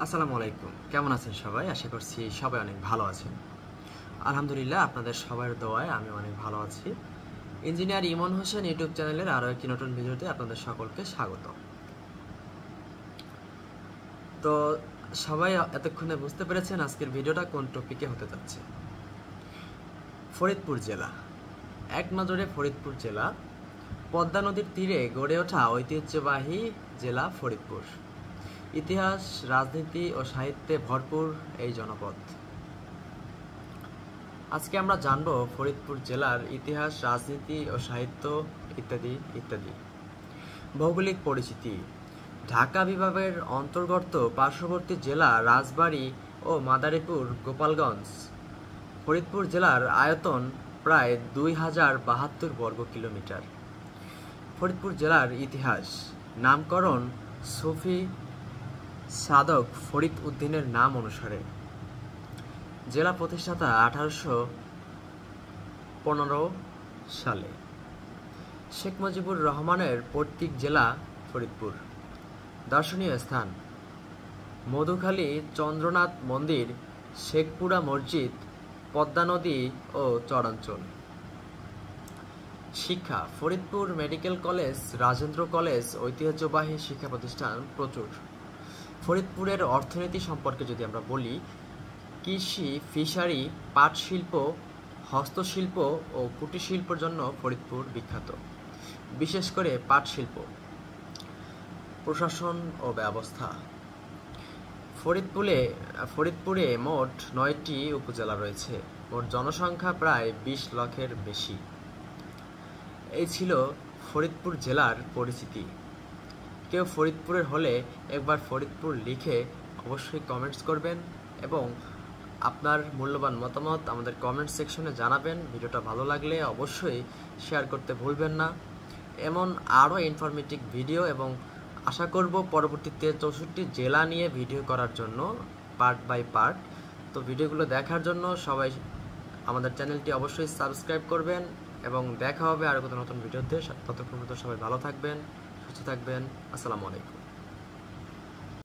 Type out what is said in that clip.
আসসালামু আলাইকুম। কেমন আছেন সবাই? আশা করছি সবাই অনেক ভালো আছেন। আলহামদুলিল্লাহ, আপনাদের সবার দোয়ায় আমি অনেক ভালো আছি। ইঞ্জিনিয়ার ইমন হোসেন ইউটিউব চ্যানেলের আরও একটি নতুন ভিডিওতে আপনাদের সকলকে স্বাগত। তো সবাই এতক্ষণে বুঝতে পেরেছেন আজকের ভিডিওটা কোন টপিকে হতে যাচ্ছে। ফরিদপুর জেলা, এক নজরে ফরিদপুর জেলা, পদ্মা নদীর তীরে গড়ে ওঠা ঐতিহ্যবাহী জেলা ফরিদপুর। ইতিহাস, রাজনীতি ও সাহিত্যে ভরপুর এই জনপদ। আজকে আমরা জানব ফরিদপুর জেলার ইতিহাস, রাজনীতি ও সাহিত্য ইত্যাদি ইত্যাদি। ভৌগোলিক পরিচিতি: ঢাকা বিভাগের অন্তর্গত পার্শ্ববর্তী জেলা রাজবাড়ী ও মাদারীপুর, গোপালগঞ্জ। ফরিদপুর জেলার আয়তন প্রায় 2072 বর্গ কিলোমিটার। ফরিদপুর জেলার ইতিহাস: নামকরণ সুফি সাধক ফরিদ উদ্দিনের নাম অনুসারে। জেলা প্রতিষ্ঠাতা 1815 সালে। শেখ মুজিবুর রহমানের পৈতৃক জেলা ফরিদপুর। দর্শনীয় স্থান: মধুখালী চন্দ্রনাথ মন্দির, শেখপুরা মসজিদ, পদ্মা নদী ও চরাঞ্চল। শিক্ষা: Faridpur medical college, Rajendra college ঐতিহ্যবাহী শিক্ষা প্রতিষ্ঠান প্রচুর। ফরিদপুরের অর্থনীতি সম্পর্কে যদি আমরা বলি, কৃষি, ফিশারি, পাট শিল্প, হস্তশিল্প ও কুটির শিল্পের জন্য ফরিদপুর বিখ্যাত, বিশেষ করে পাট শিল্প। প্রশাসন ও ব্যবস্থা: ফরিদপুরে মোট 9টি উপজেলা রয়েছে। মোট জনসংখ্যা প্রায় 20 লাখের বেশি। এই ছিল ফরিদপুর জেলার পরিচিতি। কেউ ফরিদপুরের হলে একবার ফরিদপুর লিখে অবশ্যই কমেন্টস করবেন এবং আপনার মূল্যবান মতামত আমাদের কমেন্ট সেকশনে জানাবেন। ভিডিওটা ভালো লাগলে অবশ্যই শেয়ার করতে ভুলবেন না। এমন আরও ইনফরমেটিভ ভিডিও এবং আশা করব পরবর্তীতে 64 জেলা নিয়ে ভিডিও করার জন্য, পার্ট বাই পার্ট। তো ভিডিওগুলো দেখার জন্য সবাই আমাদের চ্যানেলটি অবশ্যই সাবস্ক্রাইব করবেন এবং দেখা হবে আরও কত নতুন ভিডিওতে। ততক্ষণ পর্যন্ত সবাই ভালো থাকবেন, সুস্থ থাকবেন। আসসালামু আলাইকুম।